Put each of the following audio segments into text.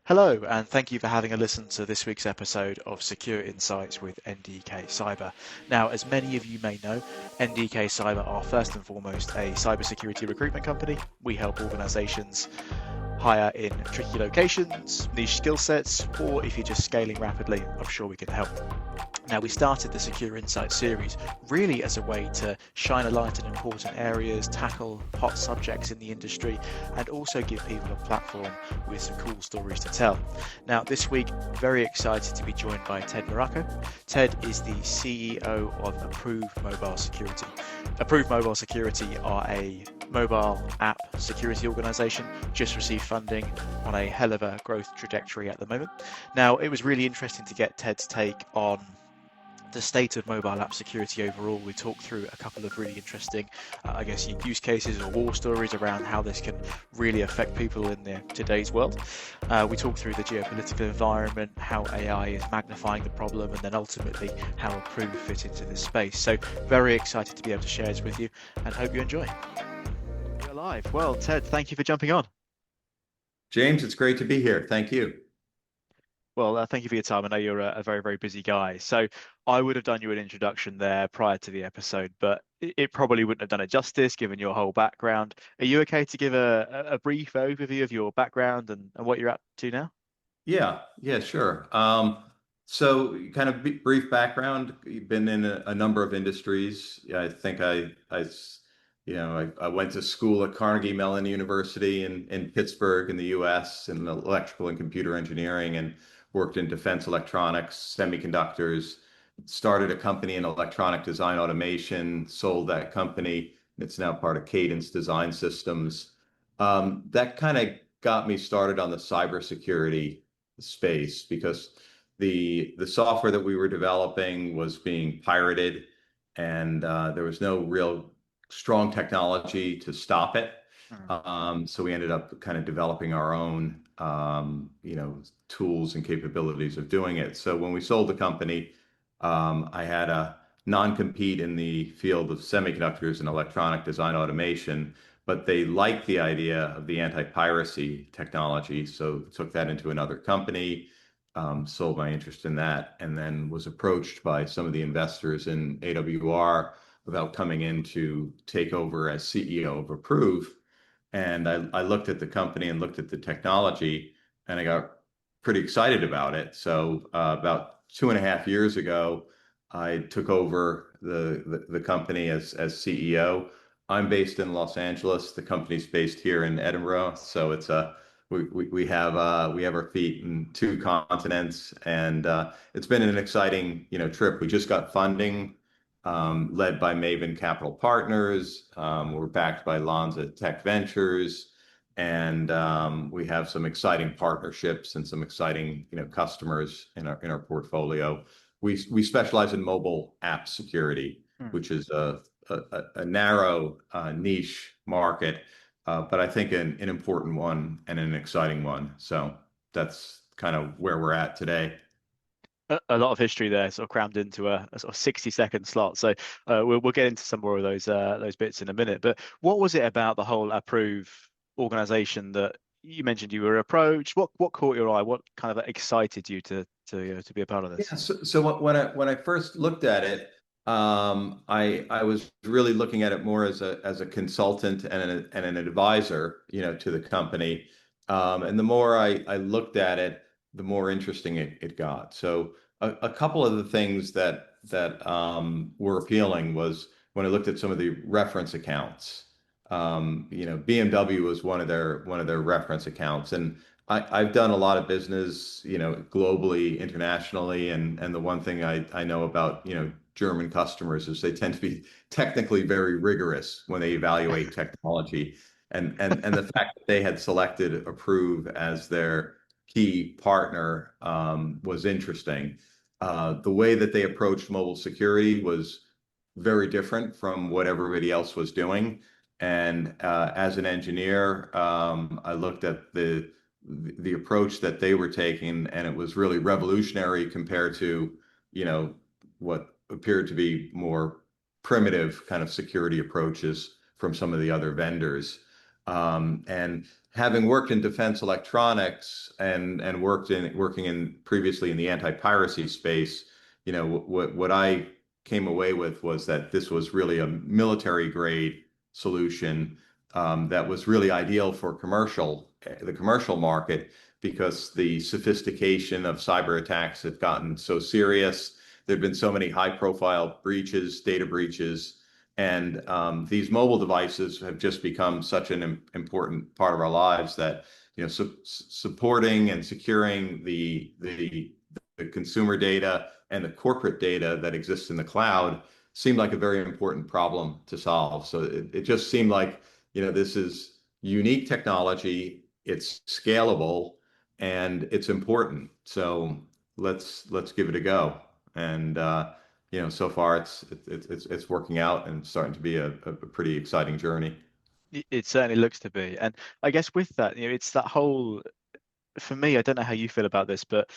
Hello, and thank you for having a listen to this week's episode of Secure Insights with NDK Cyber. Now, as many of you may know, NDK Cyber are first and foremost a cybersecurity recruitment company. We help organizations hire in tricky locations, niche skill sets, or if you're just scaling rapidly, I'm sure we can help. Now, we started the Secure Insight series really as a way to shine a light on important areas, tackle hot subjects in the industry, and also give people a platform with some cool stories to tell. Now, this week, very excited to be joined by Ted Miracco. Ted is the CEO of Approov Mobile Security. Approov Mobile Security are a mobile app security organization, just received funding on a hell of a growth trajectory at the moment. Now, it was really interesting to get Ted's take on the state of mobile app security overall. We talked through a couple of really interesting, use cases or war stories around how this can really affect people in today's world. We talked through the geopolitical environment, how AI is magnifying the problem, and then ultimately how Approov fit into this space. So very excited to be able to share this with you and hope you enjoy. You're live. Well, Ted, thank you for jumping on. James, it's great to be here. Thank you. Well, thank you for your time. I know you're a very, very busy guy. So I would have done you an introduction there prior to the episode, but it probably wouldn't have done it justice given your whole background. Are you okay to give a brief overview of your background and what you're up to now? Yeah, sure. So kind of brief background, you've been in a number of industries. Yeah, I think I went to school at Carnegie Mellon University in Pittsburgh in the US in electrical and computer engineering and worked in defense electronics, semiconductors, started a company in electronic design automation, sold that company. It's now part of Cadence Design Systems. That kind of got me started on the cybersecurity space because the software that we were developing was being pirated, and there was no real strong technology to stop it. So we ended up kind of developing our own, tools and capabilities of doing it. So when we sold the company, I had a non-compete in the field of semiconductors and electronic design automation, but they liked the idea of the anti-piracy technology. So took that into another company, sold my interest in that, and then was approached by some of the investors in AWR about coming in to take over as CEO of Approov. And I looked at the company and looked at the technology, and I got pretty excited about it. So about 2.5 years ago, I took over the company as CEO. I'm based in Los Angeles. The company's based here in Edinburgh. So it's we have our feet in two continents, and it's been an exciting trip. We just got funding led by Maven Capital Partners. We're backed by Lanza Tech Ventures, and we have some exciting partnerships and some exciting customers in our portfolio. We specialize in mobile app security, which is a narrow niche market, but I think an important one and an exciting one. So that's kind of where we're at today. A lot of history there, sort of crammed into a sort of 60-second slot. So we'll get into some more of those bits in a minute. But what was it about the whole Approov organization that you mentioned you were approached? What caught your eye? What kind of excited you to be a part of this? Yeah. So when I first looked at it, I was really looking at it more as a consultant and an advisor, to the company. And the more I looked at it, the more interesting it got. So a couple of the things that were appealing was when I looked at some of the reference accounts. BMW was one of their reference accounts, and I've done a lot of business, globally, internationally, and the one thing I know about, German customers is they tend to be technically very rigorous when they evaluate technology. And the fact that they had selected Approov as their key partner was interesting. The way that they approached mobile security was very different from what everybody else was doing. And as an engineer, I looked at the approach that they were taking, and it was really revolutionary compared to, what appeared to be more primitive kind of security approaches from some of the other vendors. And having worked in defense electronics and working in previously in the anti-piracy space, what I came away with was that this was really a military grade solution that was really ideal for the commercial market because the sophistication of cyber attacks have gotten so serious. There've been so many high-profile breaches, data breaches, and these mobile devices have just become such an important part of our lives that supporting and securing the consumer data and the corporate data that exists in the cloud seemed like a very important problem to solve. So it just seemed like this is unique technology, it's scalable, and it's important. So let's give it a go. And so far it's working out and starting to be a pretty exciting journey. It certainly looks to be. And I guess with that, it's that whole, for me, I don't know how you feel about this, but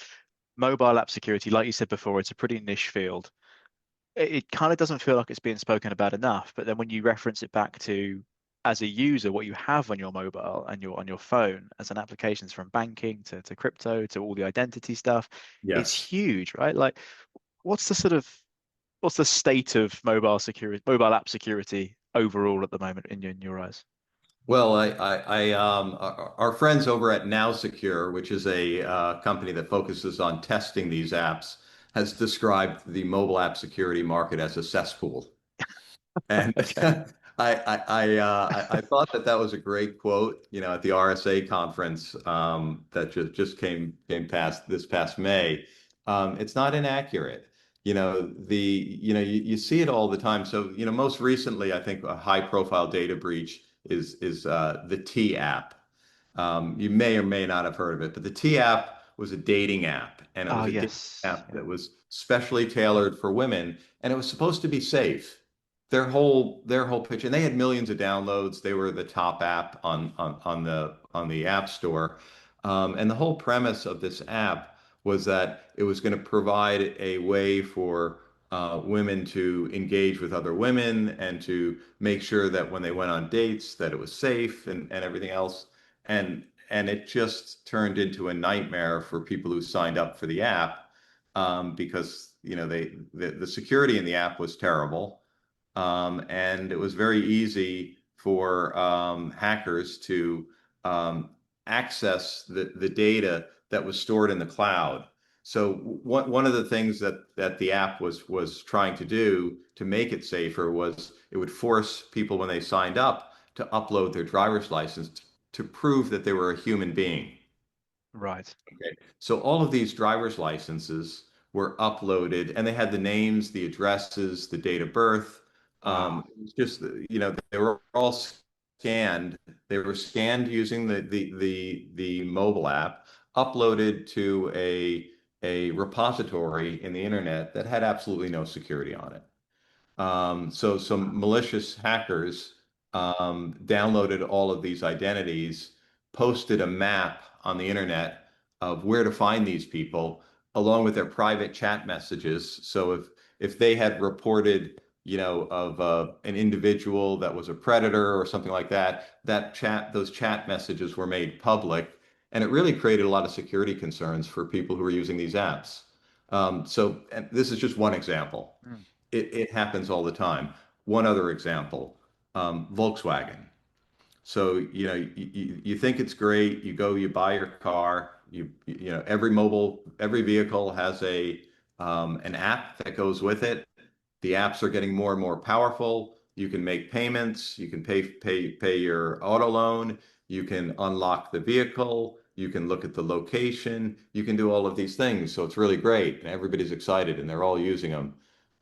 mobile app security, like you said before, it's a pretty niche field. It kind of doesn't feel like it's being spoken about enough. But then when you reference it back to as a user, what you have on your mobile and on your phone as an applications from banking to crypto to all the identity stuff, it's Yes. huge, right? Like, what's the sort of what's the state of mobile app security overall at the moment in your eyes? Well, our friends over at Now Secure, which is a company that focuses on testing these apps, has described the mobile app security market as a cesspool. And Okay. I thought that was a great quote, at the RSA conference that just came past this past May. It's not inaccurate. You see it all the time. So, most recently, I think a high profile data breach is the T app. You may or may not have heard of it, but the T app was a dating app, and it Oh, was a dating yes. app Yeah. that was specially tailored for women, and it was supposed to be safe. Their whole pitch, and they had millions of downloads. They were the top app on the App Store, and the whole premise of this app was that it was going to provide a way for women to engage with other women and to make sure that when they went on dates that it was safe and everything else. And it just turned into a nightmare for people who signed up for the app because the security in the app was terrible. And it was very easy for hackers to um, access the data that was stored in the cloud. So one of the things that the app was trying to do to make it safer was it would force people when they signed up to upload their driver's license to prove that they were a human being. Right. Okay. So all of these driver's licenses were uploaded and they had the names, the addresses, the date of birth. Wow. It was just, they were all scanned. They were scanned using the mobile app, uploaded to a repository in the internet that had absolutely no security on it. So some Wow. malicious hackers downloaded all of these identities, posted a map on the internet of where to find these people, along with their private chat messages. So if they had reported, of an individual that was a predator or something like that, those chat messages were made public, and it really created a lot of security concerns for people who are using these apps. And this is just one example. Mm. It happens all the time. One other example, Volkswagen. So, you think it's great. You go, you buy your car. Every vehicle has an app that goes with it. The apps are getting more and more powerful. You can make payments. You can pay your auto loan. You can unlock the vehicle. You can look at the location. You can do all of these things. So it's really great, and everybody's excited, and they're all using them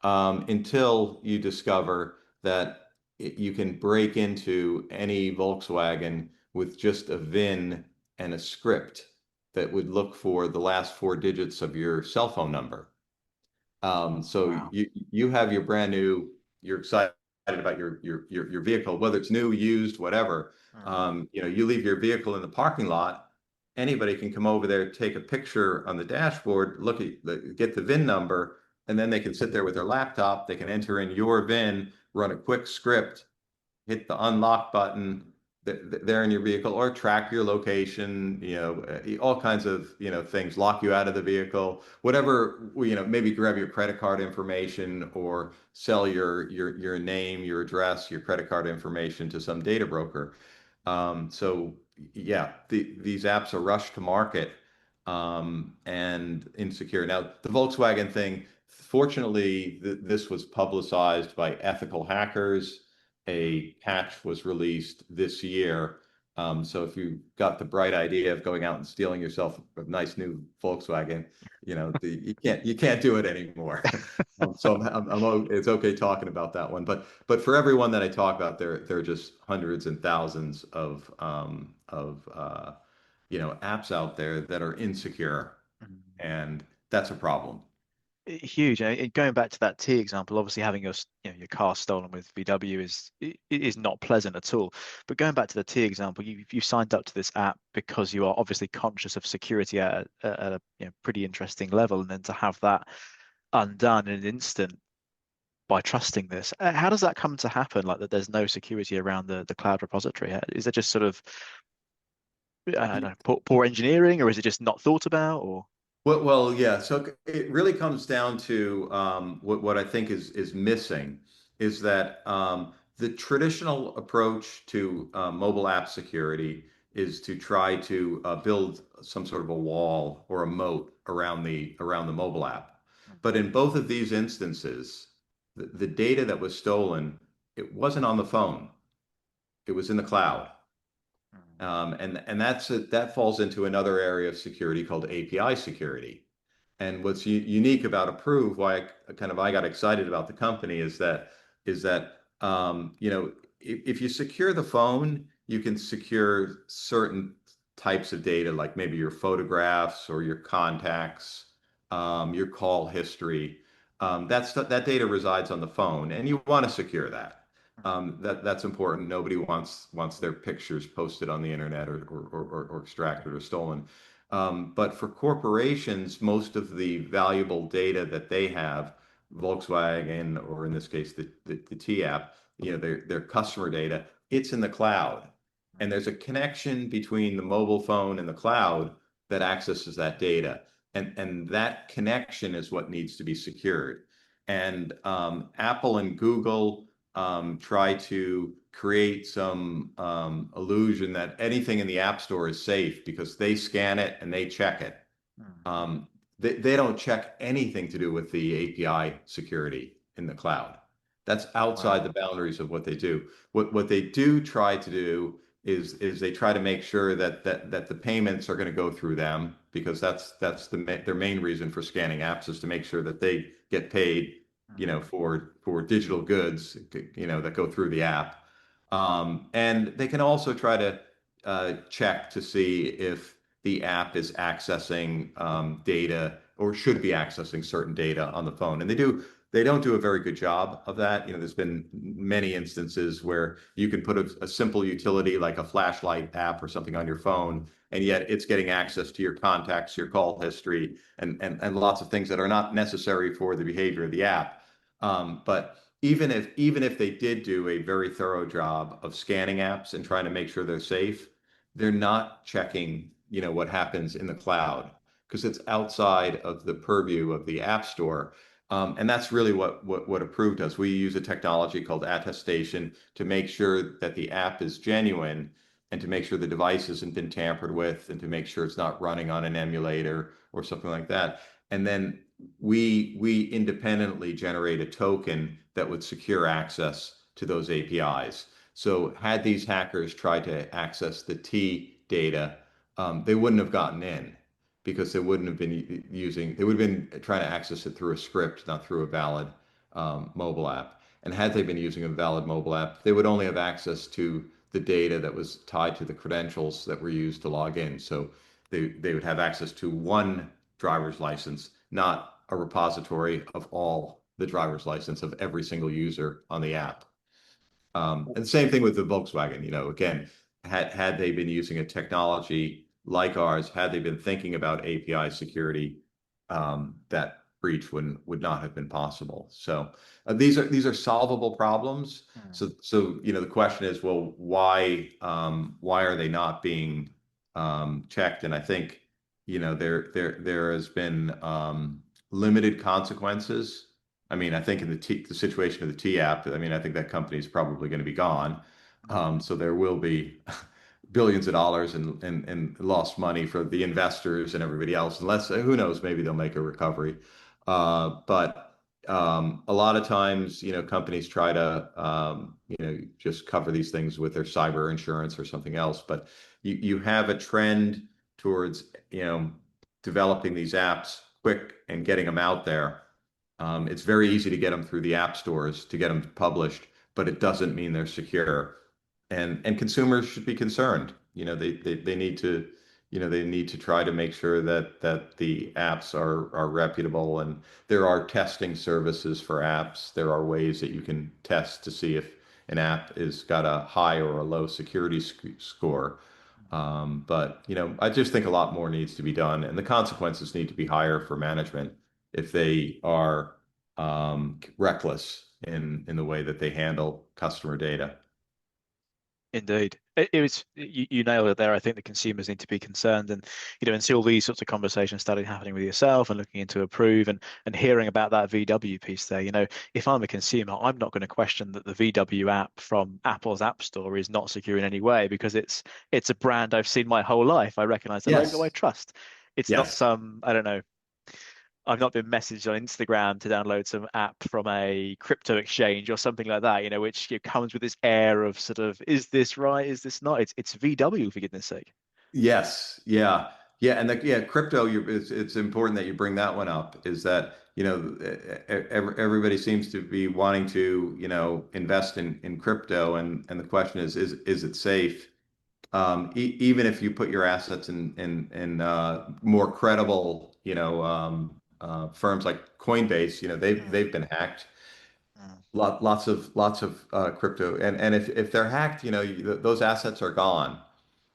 until you discover that you can break into any Volkswagen with just a VIN and a script that would look for the last four digits of your cell phone number. So Wow. you have your brand new, you're excited about your vehicle, whether it's new, used, whatever. Mm. You leave your vehicle in the parking lot. Anybody can come over there, take a picture on the dashboard, get the VIN number, and then they can sit there with their laptop. They can enter in your VIN, run a quick script, hit the unlock button, they're in your vehicle, or track your location, all kinds of, things, lock you out of the vehicle, whatever, maybe grab your credit card information or sell your name, your address, your credit card information to some data broker. So yeah, these apps are rushed to market, and insecure. Now, the Volkswagen thing, fortunately, this was publicized by ethical hackers. A patch was released this year. So if you got the bright idea of going out and stealing yourself a nice new Volkswagen, you can't do it anymore. So it's okay talking about that one, but for everyone that I talk about, there are just hundreds and thousands of apps out there that are insecure, Mm. and that's a problem. Huge. Going back to that T example, obviously having your car stolen with VW is not pleasant at all. But going back to the T example, you signed up to this app because you are obviously conscious of security at a pretty interesting level, and then to have that undone in an instant by trusting this, how does that come to happen? Like that, there's no security around the cloud repository. Is it just sort of I don't know, poor engineering, or is it just not thought about, or? Well, yeah. So it really comes down to, what I think is missing is that, the traditional approach to, mobile app security is to try to, build some sort of a wall or a moat around the mobile app. But in both of these instances, the data that was stolen, it wasn't on the phone; it was in the cloud. And that falls into another area of security called API security. And what's unique about Approov, why I got excited about the company, is that if you secure the phone, you can secure certain types of data, like maybe your photographs or your contacts, your call history. That data resides on the phone, and you want to secure that. That's important. Nobody wants their pictures posted on the internet, or extracted or stolen. But for corporations, most of the valuable data that they have, Volkswagen, or in this case, the T app, their customer data, it's in the cloud. And there's a connection between the mobile phone and the cloud that accesses that data. And that connection is what needs to be secured. And Apple and Google try to create some, illusion that anything in the App Store is safe because they scan it and they check it. They don't check anything to do with the API security in the cloud. That's outside Wow. the boundaries of what they do. What they do try to do is they try to make sure that the payments are going to go through them, because their main reason for scanning apps is to make sure that they get paid, for digital goods, that go through the app. And they can also try to, check to see if the app is accessing, data, or should be accessing certain data on the phone. And they don't do a very good job of that. There's been many instances where you can put a simple utility like a flashlight app or something on your phone, and yet it's getting access to your contacts, your call history, and lots of things that are not necessary for the behavior of the app. But even if they did do a very thorough job of scanning apps and trying to make sure they're safe, they're not checking, what happens in the cloud, because it's outside of the purview of the App Store. And that's really what Approov does. We use a technology called attestation to make sure that the app is genuine, and to make sure the device hasn't been tampered with, and to make sure it's not running on an emulator or something like that. And then we independently generate a token that would secure access to those APIs. So had these hackers tried to access the T data, they wouldn't have gotten in, because they would have been trying to access it through a script, not through a valid, mobile app. And had they been using a valid mobile app, they would only have access to the data that was tied to the credentials that were used to log in. So they would have access to one driver's license, not a repository of all the driver's license of every single user on the app. And same thing with the Volkswagen. Again, had they been using a technology like ours, had they been thinking about API security, that breach would not have been possible. So these are solvable problems. Hmm. So the question is, well, why are they not being checked? And I think there has been limited consequences. I mean, I think in the situation of the T app, I mean, I think that company is probably going to be gone. Hmm. So there will be billions of dollars and lost money for the investors and everybody else. Unless, who knows, maybe they'll make a recovery. But a lot of times, companies try to, just cover these things with their cyber insurance or something else. But you have a trend towards, developing these apps quick and getting them out there. It's very easy to get them through the app stores to get them published, but it doesn't mean they're secure. And consumers should be concerned. They need to, they need to try to make sure that the apps are reputable, and there are testing services for apps. There are ways that you can test to see if an app is got a high or a low security score. But I just think a lot more needs to be done, and the consequences need to be higher for management if they are reckless in the way that they handle customer data. Indeed. It was you nailed it there. I think the consumers need to be concerned, and and see all these sorts of conversations started happening with yourself and looking into Approov and hearing about that VW piece there. If I'm a consumer, I'm not going to question that the VW app from Apple's App Store is not secure in any way because it's a brand I've seen my whole life. I recognize the logo, I Yes. trust. It's not Yes. some, I don't know, I've not been messaged on Instagram to download some app from a crypto exchange or something like that, which comes with this air of sort of, is this right? Is this not? It's VW for goodness sake. Yes. Yeah. Yeah. And crypto, it's important that you bring that one up, is that, everybody seems to be wanting to, invest in crypto. And the question is it safe? Even if you put your assets in more credible, firms like Coinbase, Mm, they've been hacked. mm, Lots of crypto, and if they're hacked, those assets are gone.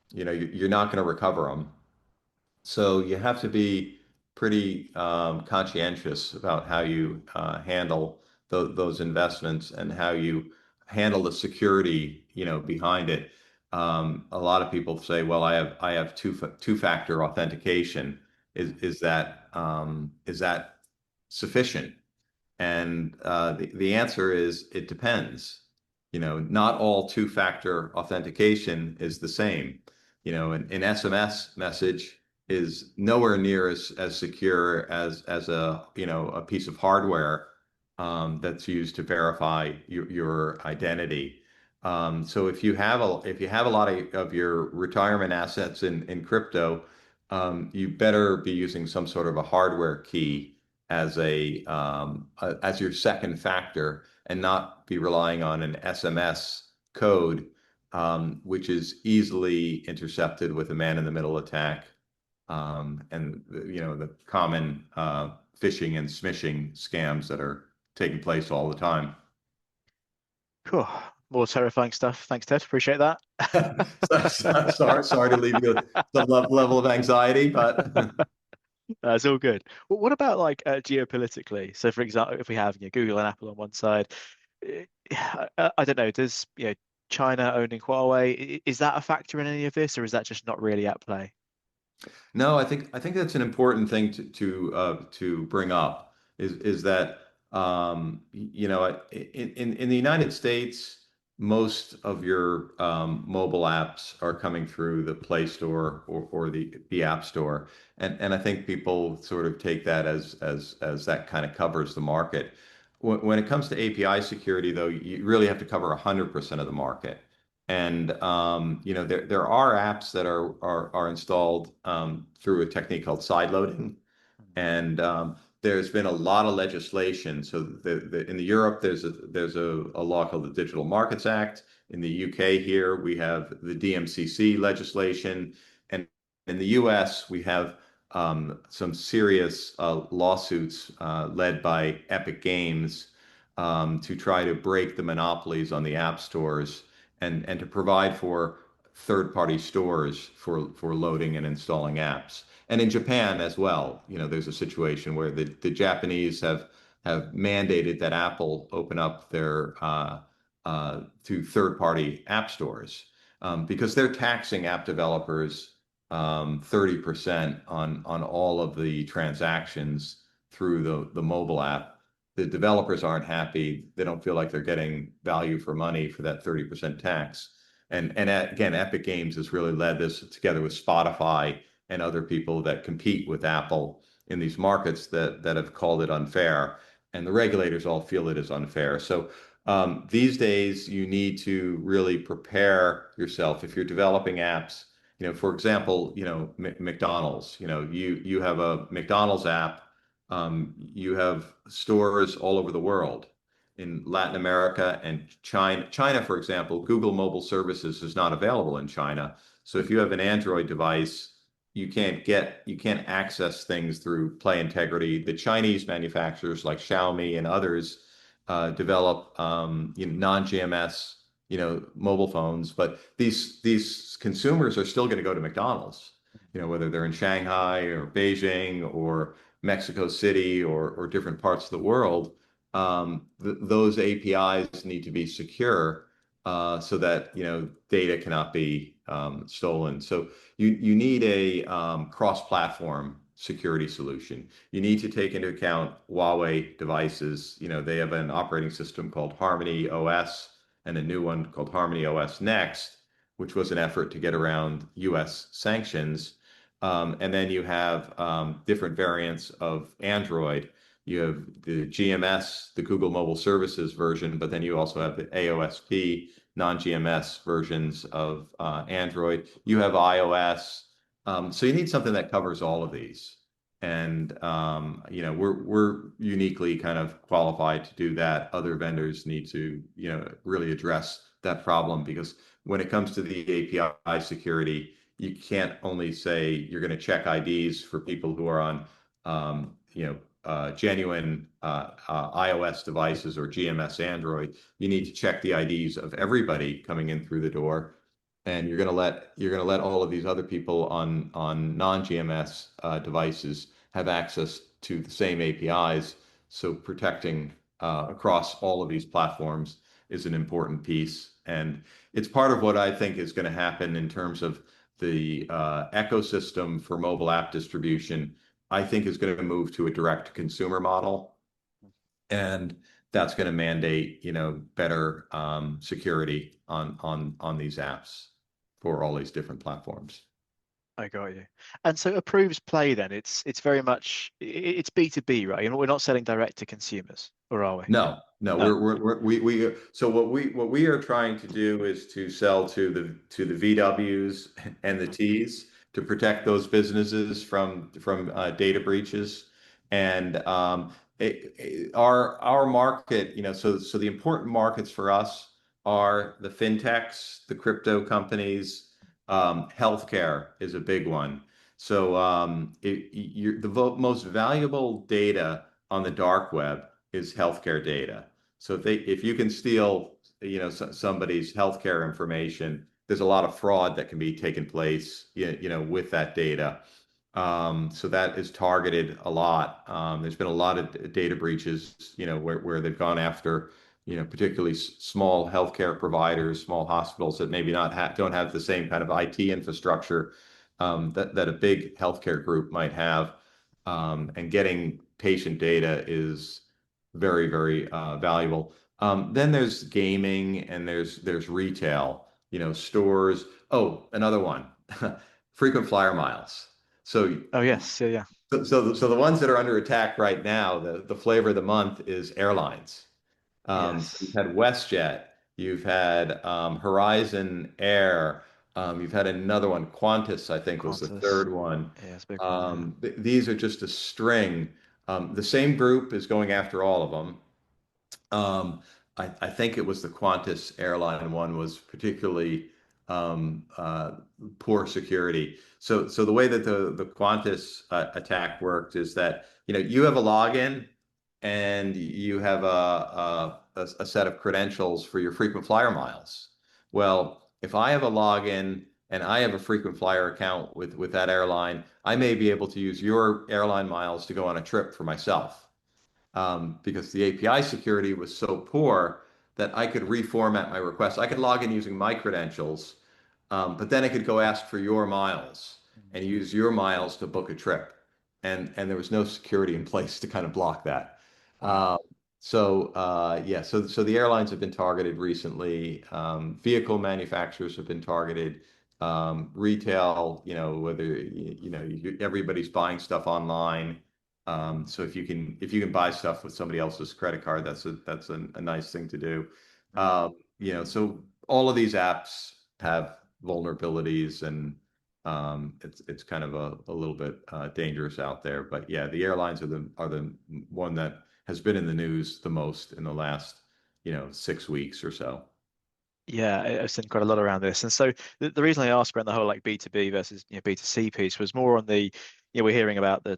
You're not going to recover them. So you have to be pretty conscientious about how you handle those investments and how you handle the security, behind it. A lot of people say, "Well, I have two-factor authentication. Is that sufficient?" And the answer is it depends. Not all two-factor authentication is the same. An SMS message is nowhere near as secure as a piece of hardware that's used to verify your identity. So if you have a lot of your retirement assets in crypto, you better be using some sort of a hardware key as your second factor, and not be relying on an SMS code, which is easily intercepted with a man-in-the-middle attack, and the common phishing and smishing scams that are taking place all the time. cool. More terrifying stuff. Thanks, Ted. Appreciate that. Sorry to leave you with some level of anxiety, but That's all good. Well, what about like geopolitically? So, for example, if we have Google and Apple on one side, I don't know, does China owning Huawei, is that a factor in any of this, or is that just not really at play? no, I think that's an important thing to bring up, is that in the United States, most of your mobile apps are coming through the Play Store or the App Store, and I think people sort of take that as that kind of covers the market. When it comes to API security, though, you really have to cover 100% of the market. And there are apps that are installed through a technique called sideloading, and there's been a lot of legislation. So in the Europe, there's a law called the Digital Markets Act. In the UK here, we have the DMCC legislation, and in the US, we have some serious lawsuits led by Epic Games, to try to break the monopolies on the app stores, and to provide for third-party stores for loading and installing apps. And in Japan as well, there's a situation where the Japanese have mandated that Apple open up their to third-party app stores because they're taxing app developers 30% on all of the transactions through the mobile app. The developers aren't happy. They don't feel like they're getting value for money for that 30% tax. And again, Epic Games has really led this together with Spotify and other people that compete with Apple in these markets that have called it unfair. And the regulators all feel it is unfair. So these days, you need to really prepare yourself if you're developing apps. For example, McDonald's. You have a McDonald's app. You have stores all over the world in Latin America and China. China, for example, Google Mobile Services is not available in China. So if you have an Android device, you can't access things through Play Integrity. The Chinese manufacturers like Xiaomi and others develop non-GMS mobile phones, but these consumers are still going to go to McDonald's, whether they're in Shanghai or Beijing or Mexico City or different parts of the world. Those APIs need to be secure so that data cannot be stolen. So you need a cross-platform security solution. You need to take into account Huawei devices. They have an operating system called Harmony OS and a new one called Harmony OS Next, which was an effort to get around US sanctions. And then you have different variants of Android. You have the GMS, the Google Mobile Services version, but then you also have the AOSP, non-GMS versions of Android. You have iOS. So you need something that covers all of these. And we're uniquely kind of qualified to do that. Other vendors need to really address that problem because when it comes to the API security, you can't only say you're going to check IDs for people who are on genuine iOS devices or GMS Android. You need to check the IDs of everybody coming in through the door, and you're going to let all of these other people on non-GMS devices have access to the same APIs. So protecting across all of these platforms is an important piece, and it's part of what I think is going to happen in terms of the ecosystem for mobile app distribution. I think is going to move to a direct consumer model, and that's going to mandate, better security on these apps for all these different platforms. I got you. And so Approov's Play then, it's very much it's B2B, right? We're not selling direct to consumers, or are we? No, no, No. we so what we are trying to do is to sell to the VWs and the Ts to protect those businesses from data breaches. And our market, so the important markets for us are the fintechs, the crypto companies. Healthcare is a big one. So the most valuable data on the dark web is healthcare data. So if you can steal, somebody's healthcare information, there's a lot of fraud that can be taken place, with that data. So that is targeted a lot. There's been a lot of data breaches, where they've gone after, particularly small healthcare providers, small hospitals that maybe don't have the same kind of IT infrastructure that a big healthcare group might have. And getting patient data is very, very valuable. Then there's gaming and there's retail, stores. Oh, another one, frequent flyer miles. So Oh yes, yeah. so the ones that are under attack right now, the flavor of the month is airlines. So you've Yes. had WestJet, you've had Horizon Air, you've had another one, Qantas, I think was the Qantas. third one. Yeah, it's a big one, yeah. These are just a string. The same group is going after all of them. I think it was the Qantas airline one was particularly poor security. So the way that the Qantas attack worked is that you have a login and you have a set of credentials for your frequent flyer miles. Well, if I have a login and I have a frequent flyer account with that airline, I may be able to use your airline miles to go on a trip for myself. Because the API security was so poor that I could reformat my request. I could log in using my credentials, but then I could go ask for your miles and use your miles to book a trip. And there was no security in place to kind of block that. Wow. Uh, yeah, so the airlines have been targeted recently. Vehicle manufacturers have been targeted. Retail, whether everybody's buying stuff online. So if you can buy stuff with somebody else's credit card, that's a nice thing to do. Mm. So all of these apps have vulnerabilities, and it's kind of a little bit dangerous out there. But yeah, the airlines are the one that has been in the news the most in the last 6 weeks or so. Yeah, I've seen quite a lot around this, and so the reason I asked around the whole like B2B versus B2C piece was more on we're hearing about the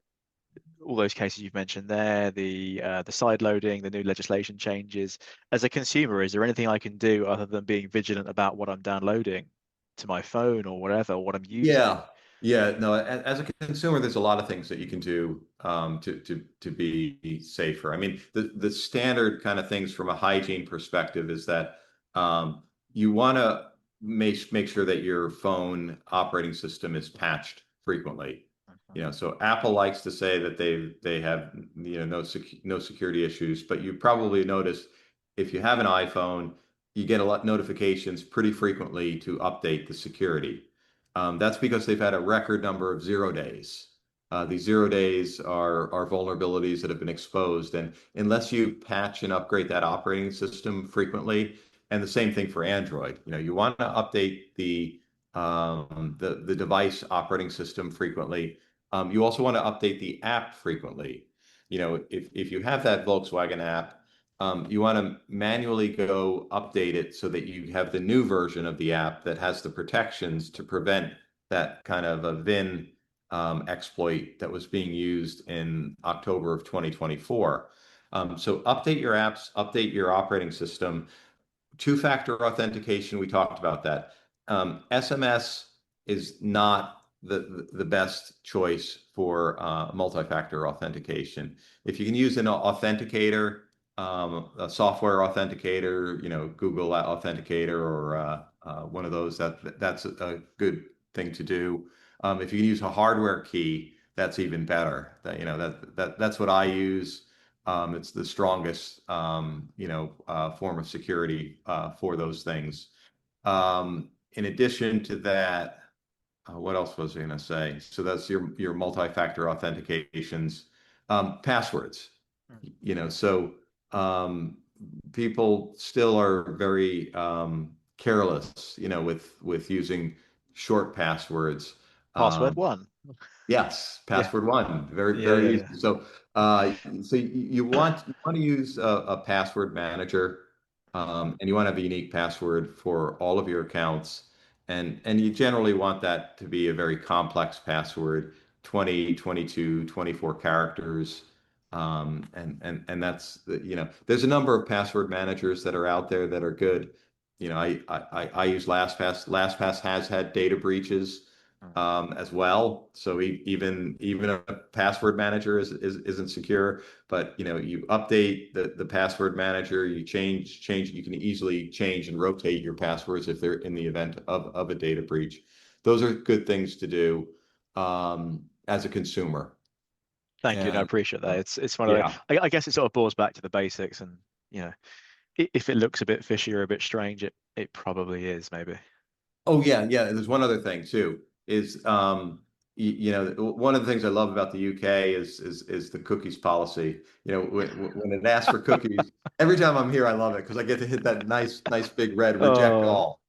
all those cases you've mentioned there, the side loading, the new legislation changes. As a consumer, is there anything I can do other than being vigilant about what I'm downloading to my phone or whatever, what I'm using? Yeah, yeah. No, as a consumer, there's a lot of things that you can do to be safer. I mean, the standard kind of things from a hygiene perspective is that you want to make sure that your phone operating system is patched frequently. So Apple likes to say that they have no security issues, but you probably noticed if you have an iPhone, you get a lot notifications pretty frequently to update the security. That's because they've had a record number of 0 days. These 0 days are vulnerabilities that have been exposed, and unless you patch and upgrade that operating system frequently, and the same thing for Android, you want to update the device operating system frequently. You also want to update the app frequently. If you have that Volkswagen app, you want to manually go update it so that you have the new version of the app that has the protections to prevent that kind of a VIN exploit that was being used in October of 2024. So update your apps, update your operating system. Two-factor authentication, we talked about that. SMS is not the best choice for multi-factor authentication. If you can use an authenticator, a software authenticator, Google Authenticator or one of those, that's a good thing to do. If you can use a hardware key, that's even better. That's what I use. It's the strongest, form of security for those things. In addition to that, what else was I going to say? So that's your multi-factor authentications, passwords. So people still are very careless, with using short passwords. Password Um, one. Yes, Yeah, password one, very yeah, very yeah, easy. yeah. So you want to use a password manager, and you want to have a unique password for all of your accounts, and you generally want that to be a very complex password, 20, 22, 24 characters, and there's a number of password managers that are out there that are good. I use LastPass. LastPass has had data breaches Mm. as well. So even a password manager isn't secure. But you update the password manager, you change. You can easily change and rotate your passwords if they're in the event of a data breach. Those are good things to do as a consumer. Thank you. No, I And appreciate that. It's one of yeah. I guess it sort of boils back to the basics, and you know, if it looks a bit fishy or a bit strange, it probably is maybe. Oh yeah, yeah. There's one other thing too. Is one of the things I love about the UK is the cookies policy. When it asks for cookies, every time I'm here, I love it because I get to hit that nice big red reject Oh, all.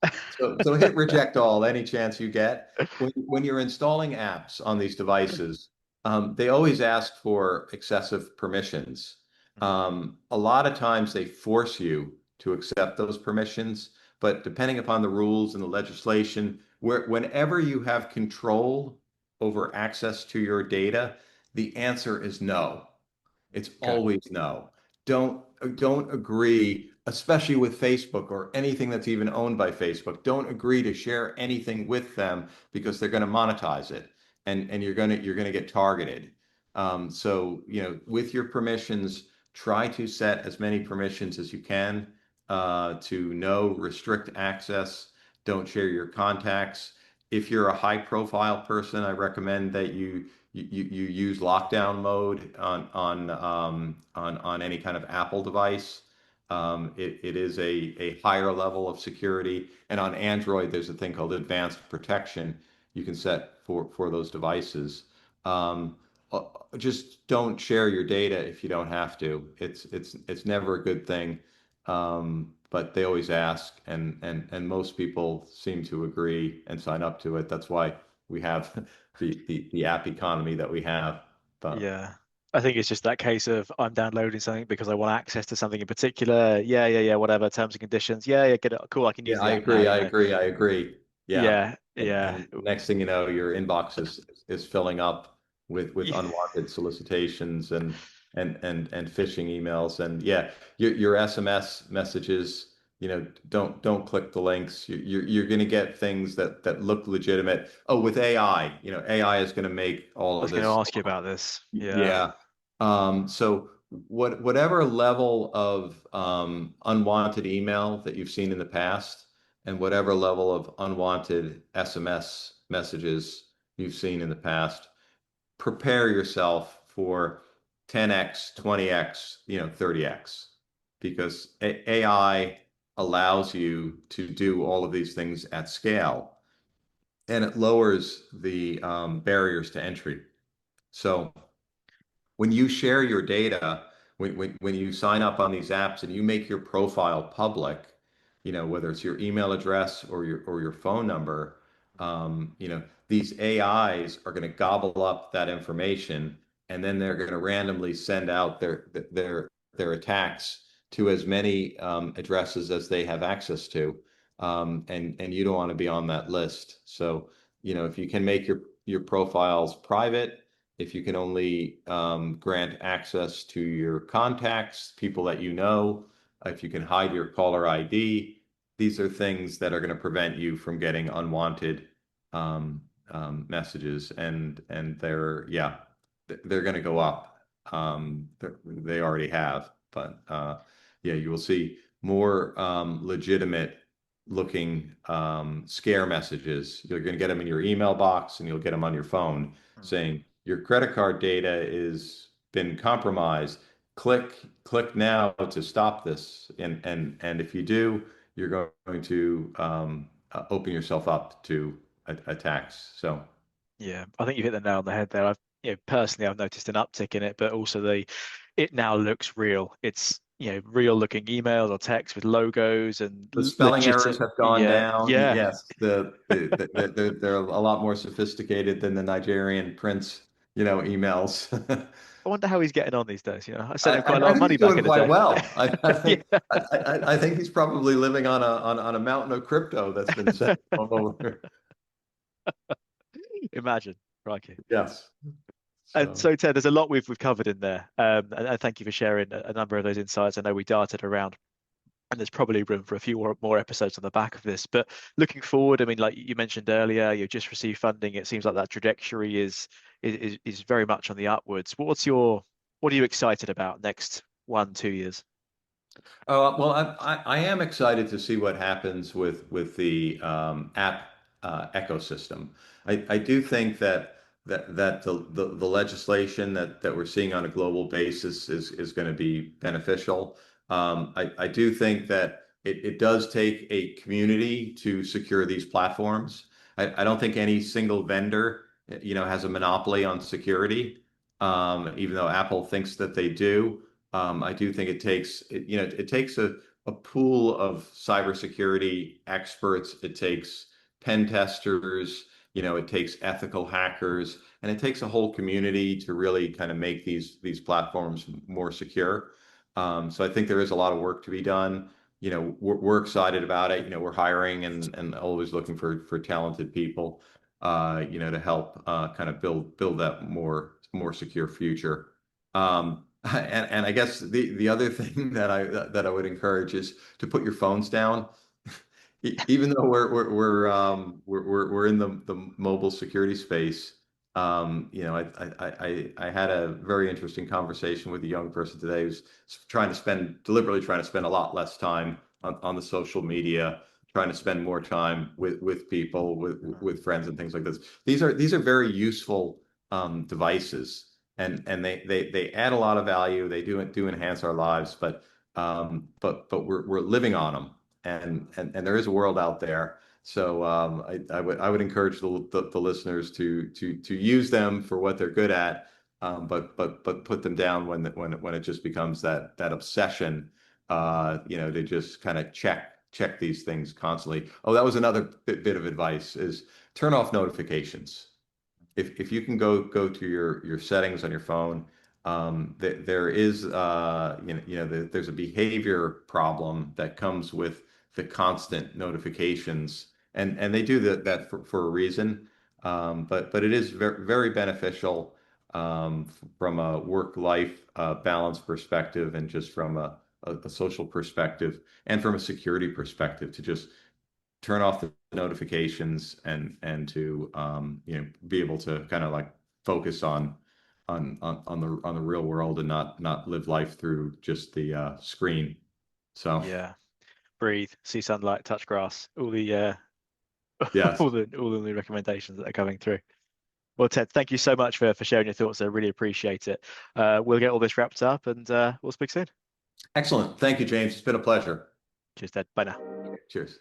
So hit reject all any chance you get. When you're installing apps on these devices, they always ask for excessive permissions. A lot of times they force you to accept those permissions, but depending upon the rules and the legislation, whenever you have control over access to your data, the answer is no. It's okay. always no. don't don't agree, especially with Facebook or anything that's even owned by Facebook. Don't agree to share anything with them because they're going to monetize it, and you're going to get targeted. So, with your permissions, try to set as many permissions as you can, to know, restrict access, don't share your contacts. If you're a high profile person, I recommend that you use lockdown mode on any kind of Apple device. It is a higher level of security, and on Android, there's a thing called advanced protection you can set for those devices. Um, uh, just don't share your data if you don't have to. It's never a good thing, but they always ask, and most people seem to agree and sign up to it. That's why we have the app economy that we have. But Yeah. I think it's just that case of I'm downloading something because I want access to something in particular. Yeah, yeah, yeah, whatever. Terms and conditions. Yeah, yeah, get it. Cool. I can yeah, use I the app now, agree. you I know. agree. I agree. Yeah. Yeah, yeah. And next thing you know, your inbox is filling up with Yeah. unwanted solicitations and phishing emails. And yeah, your SMS messages, don't click the links. You're going to get things that look legitimate. Oh, with AI, AI is going to make I all of was going to this. ask you about this. Yeah. Yeah. So whatever level of unwanted email that you've seen in the past, and whatever level of unwanted SMS messages you've seen in the past, prepare yourself for 10x, 20x, 30x, because AI allows you to do all of these things at scale, and it lowers the barriers to entry. So when you share your data, when you sign up on these apps and you make your profile public, whether it's your email address or your phone number, these AIs are going to gobble up that information, and then they're going to randomly send out their attacks to as many addresses as they have access to, and you don't want to be on that list. So, if you can make your profiles private, if you can only grant access to your contacts, people that you know, if you can hide your caller ID, these are things that are going to prevent you from getting unwanted messages, and they're going to go up. They already have, but yeah, you will see more legitimate looking scare messages. You're going to get them in your email box, and you'll get them on your phone Hmm. saying your credit card data is been compromised. Click now to stop this. And if you do, you're going to open yourself up to attacks. So Yeah. I think you hit the nail on the head there. Personally, I've noticed an uptick in it, but also it now looks real. It's, real looking emails or text with logos and the spelling errors legit. have gone Yeah. down. Yeah. Yes, they're a lot more sophisticated than the Nigerian prince, emails. I wonder how he's getting on these days. I sent I, him quite a I lot I of think money he's back doing in the quite day. well. I think Yeah. I think he's probably living on a mountain of crypto that's been sent all over. Imagine. Crikey. Yes. And So so, Ted, there's a lot we've covered in there. And thank you for sharing a number of those insights. I know we darted around, and there's probably room for a few more episodes on the back of this. But looking forward, I mean, like you mentioned earlier, you've just received funding. It seems like that trajectory is very much on the upwards. What are you excited about next 1, 2 years? well, I am excited to see what happens with the app ecosystem. I do think that the legislation that we're seeing on a global basis is going to be beneficial. I do think that it does take a community to secure these platforms. I don't think any single vendor, has a monopoly on security, even though Apple thinks that they do. I do think it takes a pool of cybersecurity experts. It takes pen testers, it takes ethical hackers, and it takes a whole community to really kind of make these platforms more secure. So I think there is a lot of work to be done. We're excited about it. We're hiring and always looking for talented people, to help kind of build that more secure future. And I guess the other thing that I would encourage is to put your phones down. Even though we're in the mobile security space, I had a very interesting conversation with a young person today who's deliberately trying to spend a lot less time on the social media, trying to spend more time with people, with friends and things like this. These are very useful devices, and they add a lot of value. They do enhance our lives, but we're living on them, and there is a world out there. So I would encourage the listeners to use them for what they're good at, but put them down when it just becomes that obsession, to just kind of check these things constantly. Oh, that was another bit of advice is turn off notifications. If you can go to your settings on your phone, there is there's a behavior problem that comes with the constant notifications, and they do that for a reason. But it is very beneficial, from a work-life balance perspective, and just from a social perspective, and from a security perspective, to just turn off the notifications, and to be able to kind of like focus on the real world, and not live life through just the screen. So Yeah. Breathe, see sunlight, touch grass. All the yes, all the new recommendations that are coming through. Well, Ted, thank you so much for sharing your thoughts. I really appreciate it. We'll get all this wrapped up, and we'll speak soon. excellent. Thank you, James. It's been a pleasure. Cheers, Ted. Bye now. Cheers.